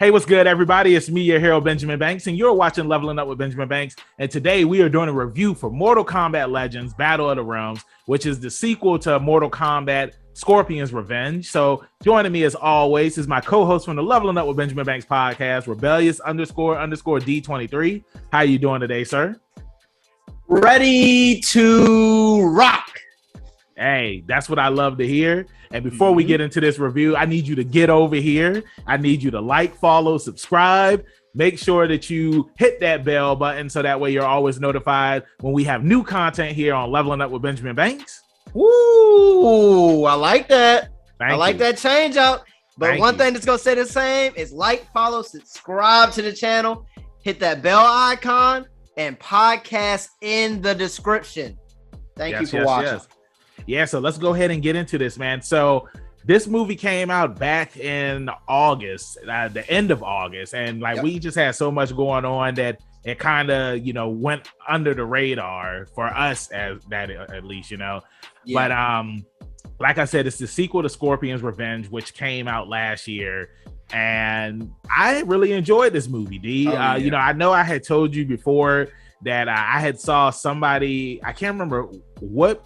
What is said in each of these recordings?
Hey, what's good, everybody? It's me, your hero, Benjamin Banks, and you're watching Leveling Up with Benjamin Banks. And today we are doing a review for Mortal Kombat Legends Battle of the Realms, which is the sequel to Mortal Kombat Scorpion's Revenge. So joining me as always is my co-host from the Leveling Up with Benjamin Banks podcast, Rebellious _ D23. How you doing today, sir? Ready to rock. Hey, that's what I love to hear. And before we get into this review, I need you to get over here. I need you to like, follow, subscribe. Make sure that you hit that bell button so that way you're always notified when we have new content here on Leveling Up with Benjamin Banks. Woo! I like that. I like that change out. But one thing that's going to stay the same is like, follow, subscribe to the channel, hit that bell icon, and podcast in the description. Thank you for watching. Yeah, so let's go ahead and get into this, man. So this movie came out back in August, the end of August, and we just had so much going on that it kind of, went under the radar for us as that at least, Yeah. But like I said, it's the sequel to Scorpion's Revenge, which came out last year, and I really enjoyed this movie, D. I know I had told you before that I had saw somebody, I can't remember what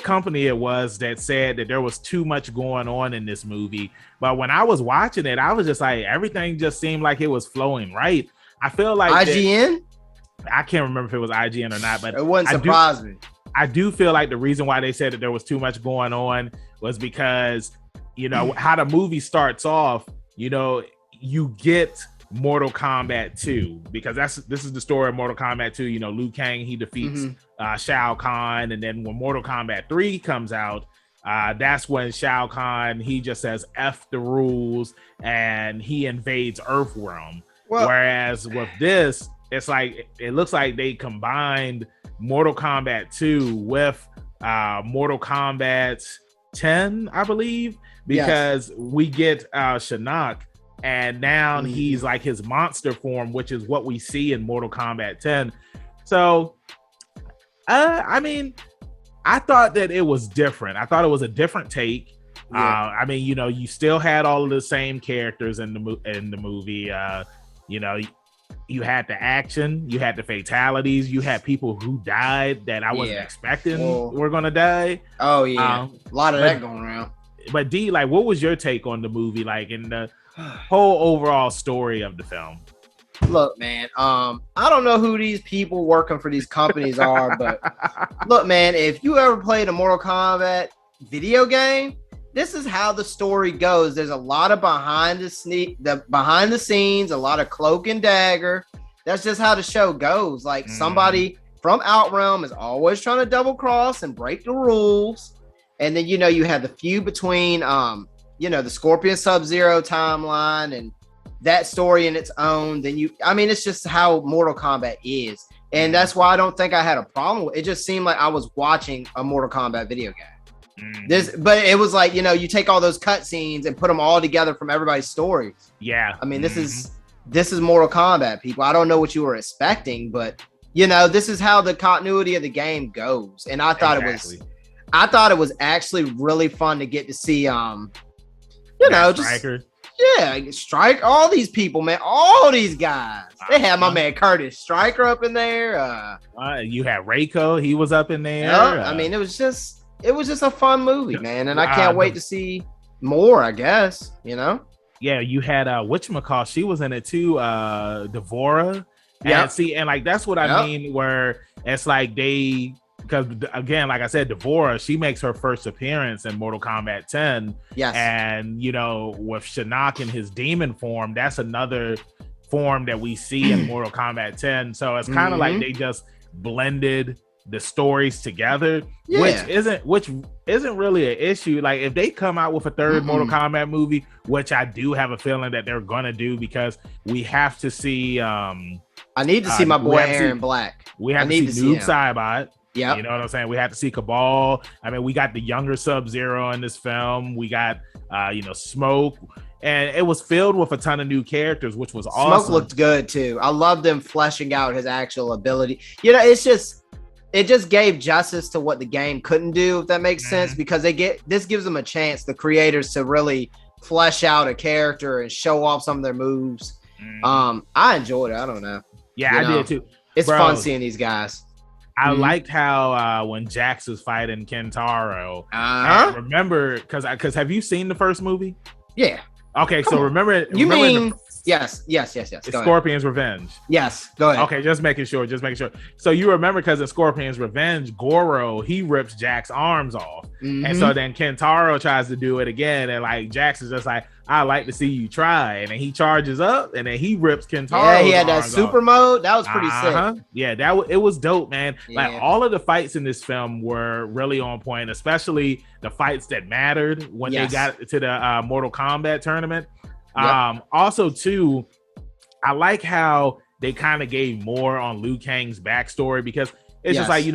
company it was that said that there was too much going on in this movie. But when I was watching it, I was just like, everything just seemed like it was flowing right. I feel like IGN? I can't remember if it was IGN or not, but it wouldn't surprise me. I do feel like the reason why they said that there was too much going on was because, how the movie starts off, you get Mortal Kombat 2, because this is the story of Mortal Kombat 2. Liu Kang, he defeats Shao Kahn, and then when Mortal Kombat 3 comes out, that's when Shao Kahn, he just says F the rules and he invades Earthrealm. Whereas with this, it's like it looks like they combined Mortal Kombat 2 with Mortal Kombat 10, I believe, because we get Shinnok. And now he's like his monster form, which is what we see in Mortal Kombat 10. So, I thought that it was different. I thought it was a different take. Yeah. You still had all of the same characters in the movie. You had the action, you had the fatalities, you had people who died that I wasn't expecting were gonna die. Oh yeah, a lot of that going around. But D, what was your take on the movie, in the whole overall story of the film? Look, man, I don't know who these people working for these companies are, but look, man, if you ever played a Mortal Kombat video game, this is how the story goes. There's a lot of behind the scenes, a lot of cloak and dagger. That's just how the show goes. Somebody from Outrealm is always trying to double cross and break the rules. And then, you have the feud between, the Scorpion Sub-Zero timeline and that story in its own. Then it's just how Mortal Kombat is. And that's why I don't think I had a problem with it. It just seemed like I was watching a Mortal Kombat video game. But it was like, you take all those cutscenes and put them all together from everybody's stories. Yeah. This is Mortal Kombat, people. I don't know what you were expecting, but this is how the continuity of the game goes. And I thought it was actually really fun to get to see Striker. Strike all these people, man. All these guys. They had my man Curtis Stryker up in there. You had Reiko, he was up in there. It was just a fun movie, man, and I can't wait to see more, I guess, Yeah, you had whatchamacallit, she was in it too, Devora. And that's what I mean, where it's like because again, like I said, Devora, she makes her first appearance in Mortal Kombat 10. Yes. And with Shinnok in his demon form, that's another form that we see in Mortal Kombat 10. So it's kind of like they just blended the stories together, which isn't really an issue. Like if they come out with a third Mortal Kombat movie, which I do have a feeling that they're gonna do, because we have to see I need to see my boy Aaron Black. We have to see Noob Saibot. Yeah, you know what I'm saying? We have to see Cabal. We got the younger Sub-Zero in this film. We got Smoke. And it was filled with a ton of new characters, which was awesome. Smoke looked good too. I love them fleshing out his actual ability. It just gave justice to what the game couldn't do, if that makes sense, because this gives them a chance, the creators, to really flesh out a character and show off some of their moves. I enjoyed it. I don't know. Yeah, I did too. It's fun seeing these guys. I liked how when Jax was fighting Kentaro, remember, because have you seen the first movie? Yeah. Okay, so remember. Yes. Scorpion's Revenge. Yes, go ahead. Okay, just making sure. So you remember, because in Scorpion's Revenge, Goro, he rips Jax's arms off. And so then Kentaro tries to do it again, and like Jax is just like, I like to see you try, and then he charges up, and then he rips Kentaro. Yeah, he had that super mode. That was pretty sick. Yeah, it was dope, man. Yeah. Like all of the fights in this film were really on point, especially the fights that mattered when they got to the Mortal Kombat tournament. Also, too, I like how they kind of gave more on Liu Kang's backstory, because it's just like,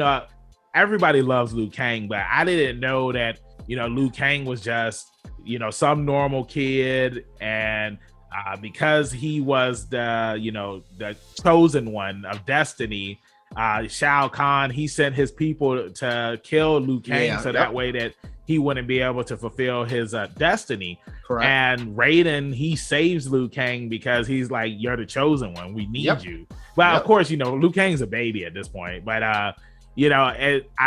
everybody loves Liu Kang, but I didn't know that, Liu Kang was just, some normal kid, and because he was the chosen one of destiny, Shao Kahn, he sent his people to kill Liu Kang that way that he wouldn't be able to fulfill his destiny. Correct. And Raiden, he saves Liu Kang because he's like, you're the chosen one. We need you. Well, of course, Liu Kang's a baby at this point. But, I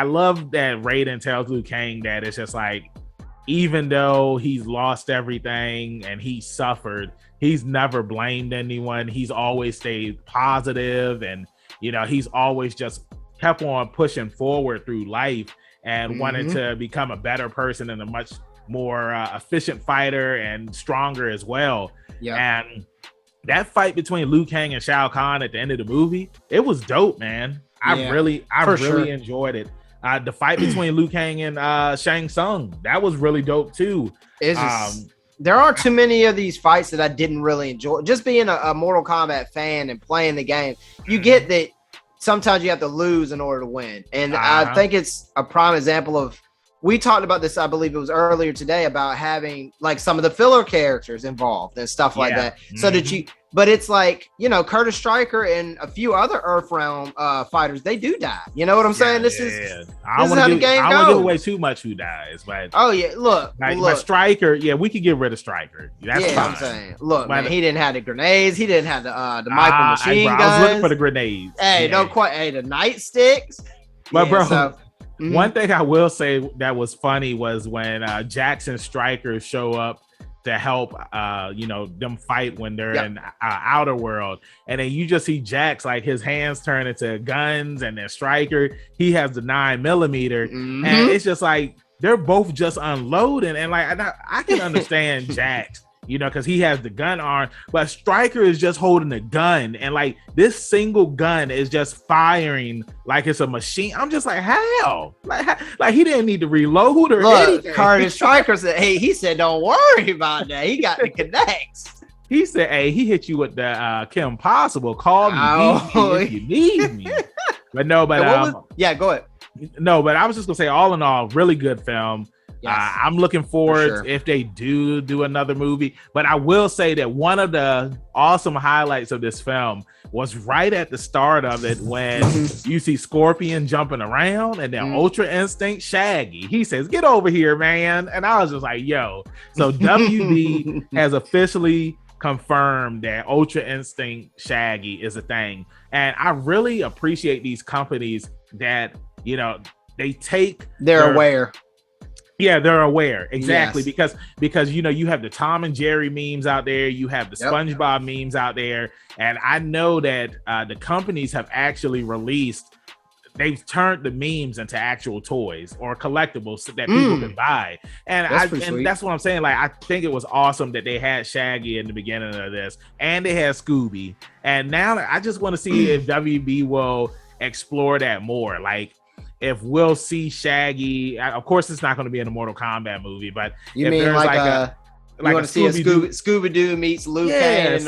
love that Raiden tells Liu Kang that it's just like, even though he's lost everything and he suffered, he's never blamed anyone. He's always stayed positive, and, he's always just kept on pushing forward through life and wanted to become a better person and a much more efficient fighter and stronger as well. And that fight between Liu Kang and Shao Kahn at the end of the movie, it was dope, man. I really enjoyed it. The fight between Liu Kang and Shang Tsung, that was really dope too. There aren't too many of these fights that I didn't really enjoy. Just being a Mortal Kombat fan and playing the game, you get that sometimes you have to lose in order to win. And I think it's a prime example of, we talked about this, I believe it was earlier today, about having like some of the filler characters involved and stuff like that. So that but it's like, Curtis Stryker and a few other Earthrealm fighters, they do die. You know what I'm saying? This is how the game goes. I don't want to give away too much who dies, but look. But Stryker, we could get rid of Stryker. That's fine. I'm saying, look, man, he didn't have the grenades, he didn't have the micro machine guns. I was looking for the grenades. Hey, no quite. Hey, the nightsticks. But bro. One thing I will say that was funny was when Jackson Stryker show up to help, them fight when they're in Outer World, and then you just see Jax, like his hands turn into guns, and then Stryker, he has the 9mm, and it's just like they're both just unloading, and like I can understand Jax, because he has the gun arm, but Stryker is just holding a gun, and like this single gun is just firing like it's a machine. I'm just like, how? Like he didn't need to reload or anything. Curtis Stryker said, he said, don't worry about that. He got the connects. He said, hey, he hit you with the Kim Possible. Call me if you need me. But no, but go ahead. No, but I was just gonna say, all in all, really good film. Yes. I'm looking forward if they do another movie. But I will say that one of the awesome highlights of this film was right at the start of it, when you see Scorpion jumping around, and then Ultra Instinct Shaggy, he says, get over here, man. And I was just like, yo. So WB has officially confirmed that Ultra Instinct Shaggy is a thing. And I really appreciate these companies that, they take they're aware. Yeah, they're aware. Exactly. Yes. Because you have the Tom and Jerry memes out there, you have the SpongeBob memes out there, and I know that the companies have actually they've turned the memes into actual toys or collectibles that people can buy. And that's what I'm saying. Like, I think it was awesome that they had Shaggy in the beginning of this, and they had Scooby. And now I just want to see if WB will explore that more. Like, if we'll see Shaggy, of course it's not going to be in a Mortal Kombat movie, but you mean like you want to see a Scooby-Doo meets Liu Kang and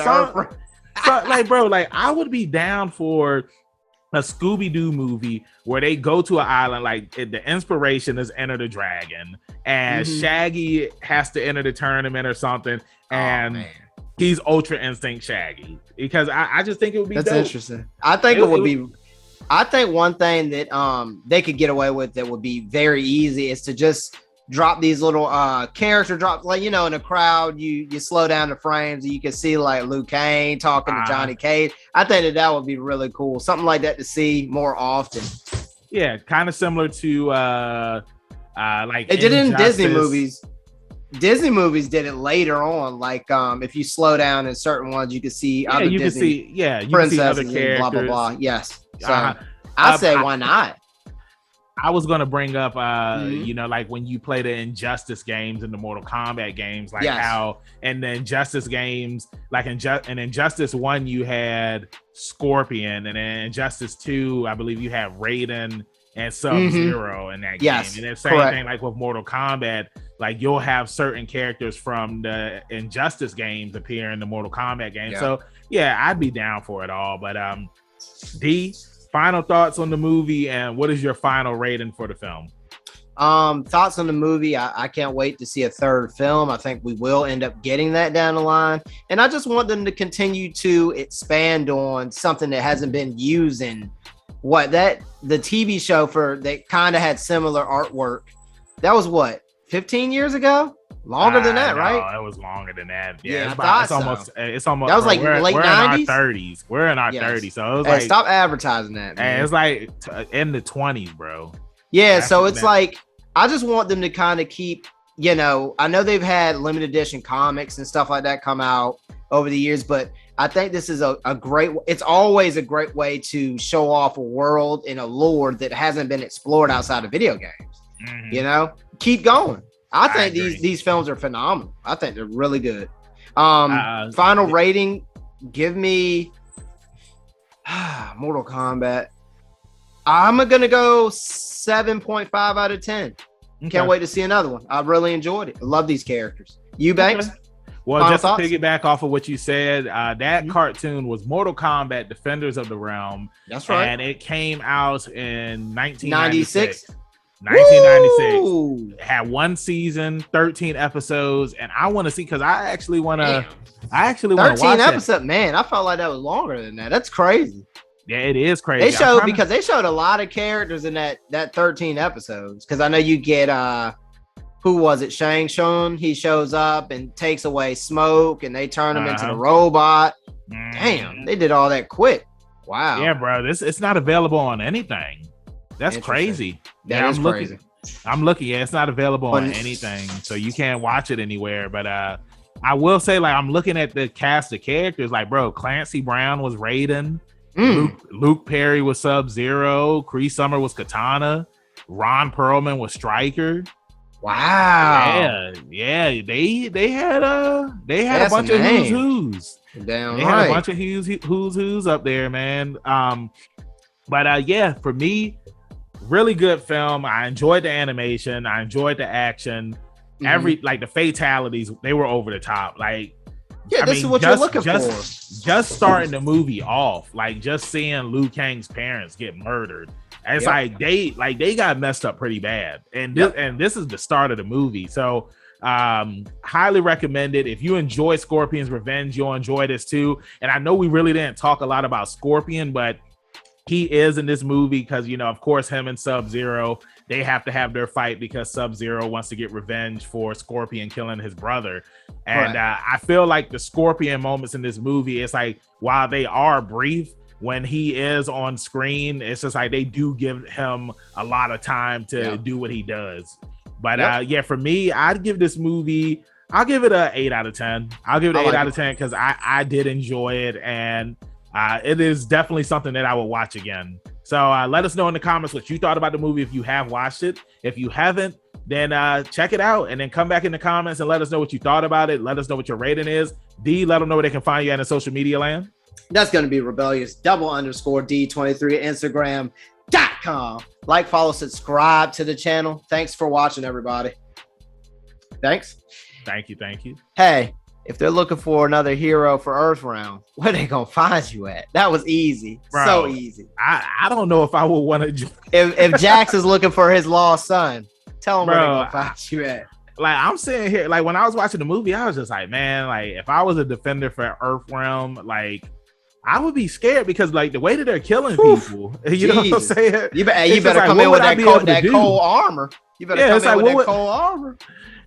like, bro, like I would be down for a Scooby-Doo movie where they go to an island, like the inspiration is Enter the Dragon, and Shaggy has to enter the tournament or something, and he's Ultra Instinct Shaggy, because I just think it would be dope. Interesting. I think it would be. I think one thing that they could get away with that would be very easy is to just drop these little character drops, like, you know, in a crowd, you slow down the frames and you can see like Liu Kang talking to Johnny Cage. I think that would be really cool. Something like that to see more often. Yeah, kind of similar to like it did it in Disney movies. Disney movies did it later on. Like if you slow down in certain ones, you can see other Disney princesses other characters. And blah blah blah. Yes. So I say why not? I was gonna bring up, you know, like when you play the Injustice games and the Mortal Kombat games, like how, and the Injustice games, like in Injustice 1, you had Scorpion, and in Injustice 2, I believe you have Raiden and Sub-Zero in that game. And the same thing, like with Mortal Kombat, like you'll have certain characters from the Injustice games appear in the Mortal Kombat game. So yeah, I'd be down for it all. But D, final thoughts on the movie, and what is your final rating for the film? Thoughts on the movie. I can't wait to see a third film. I think we will end up getting that down the line. And I just want them to continue to expand on something that hasn't been used in the TV show that kind of had similar artwork. That was 15 years ago? Longer than that, right? It was longer than that. Yeah, it's almost. That was like late 90s. We're in our 30s. We're in our 30s, so it was like, stop advertising that. Man. It's like in the 20s, bro. Yeah, so it's like I just want them to kind of keep. You know, I know they've had limited edition comics and stuff like that come out over the years, but I think this is a great. It's always a great way to show off a world and a lore that hasn't been explored outside of video games. You know, keep going. I think these films are phenomenal. I think they're really good. Final rating, give me Mortal Kombat. I'm gonna go 7.5 out of 10. Can't wait to see another one. I really enjoyed it. I love these characters. You, Banks? Well, just to piggyback off of what you said, that cartoon was Mortal Kombat Defenders of the Realm. That's right. And it came out in 1996. 1996. It had 1 season, 13 episodes, and I want to see, because I actually want to watch 13 episodes, man. I felt like that was longer than that. That's crazy. Yeah, it is crazy. They showed a lot of characters in that 13 episodes. Because I know you get who was it? Shang Tsung. He shows up and takes away Smoke, and they turn him into the robot. Damn, they did all that quick. Wow. Yeah, bro. It's not available on anything. That's crazy. Crazy. I'm looking. Yeah, it's not available on anything, so you can't watch it anywhere. But I will say, like, I'm looking at the cast of characters. Like, bro, Clancy Brown was Raiden. Luke Perry was Sub-Zero. Kree Summer was Katana. Ron Perlman was Stryker. Wow. Yeah. They had a bunch of who's who's. Damn they had a bunch of who's who's up there, man. But yeah, for me, really good film. I enjoyed the animation. I enjoyed the action. Like the fatalities, they were over the top. Like, yeah, this is what you're looking for. Just starting the movie off, like just seeing Liu Kang's parents get murdered. It's like they got messed up pretty bad. And this is the start of the movie. So highly recommended. If you enjoy Scorpion's Revenge, you'll enjoy this too. And I know we really didn't talk a lot about Scorpion, but he is in this movie because, you know, of course, him and Sub-Zero, they have to have their fight because Sub-Zero wants to get revenge for Scorpion killing his brother. And I feel like the Scorpion moments in this movie, it's like, while they are brief, when he is on screen, it's just like they do give him a lot of time to do what he does. But yeah, for me, I'd give this movie, I'll give it an 8 out of 10. I'll give it an 8 out of 10 because I did enjoy it. And it is definitely something that I will watch again. So let us know in the comments what you thought about the movie if you have watched it. If you haven't, then check it out and then come back in the comments and let us know what you thought about it. Let us know what your rating is. D, let them know where they can find you at in social media land. That's going to be rebellious_D23 at Instagram.com. Like, follow, subscribe to the channel. Thanks for watching, everybody. Thanks. Thank you. Hey, if they're looking for another hero for Earthrealm, where they gonna find you at? That was easy. Bro, so easy. I don't know if I would want to join. If Jax is looking for his lost son, tell him where they gonna find you at. Like, I'm sitting here, like, when I was watching the movie, I was just like, man, like, if I was a defender for Earthrealm, like, I would be scared because, like, the way that they're killing people, you know what I'm saying? You better come in with that cold armor. You better come in with that Cole Arbor.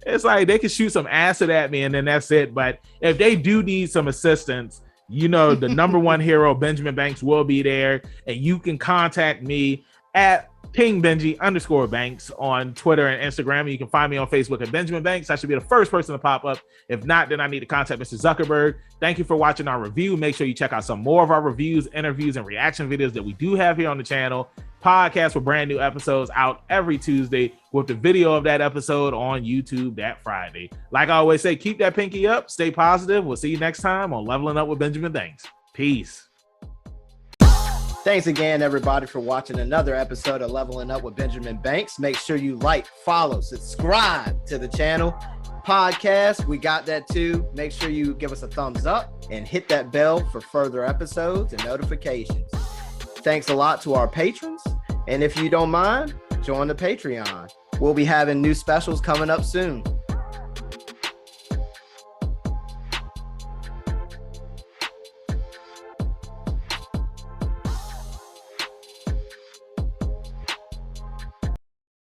It's like they can shoot some acid at me and then that's it. But if they do need some assistance, you know, the number one hero, Benjamin Banks, will be there. And you can contact me at @KingBenji_Banks on Twitter and Instagram. You can find me on Facebook at Benjamin Banks. I should be the first person to pop up. If not, then I need to contact Mr. Zuckerberg. Thank you for watching our review. Make sure you check out some more of our reviews, interviews, and reaction videos that we do have here on the channel. Podcast with brand new episodes out every Tuesday with the video of that episode on YouTube that Friday. Like I always say, keep that pinky up, stay positive. We'll see you next time on Leveling Up with Benjamin Banks. Peace. Thanks again, everybody, for watching another episode of Leveling Up with Benjamin Banks. Make sure you like, follow, subscribe to the channel. Podcast, we got that too. Make sure you give us a thumbs up and hit that bell for further episodes and notifications. Thanks a lot to our patrons. And if you don't mind, join the Patreon. We'll be having new specials coming up soon.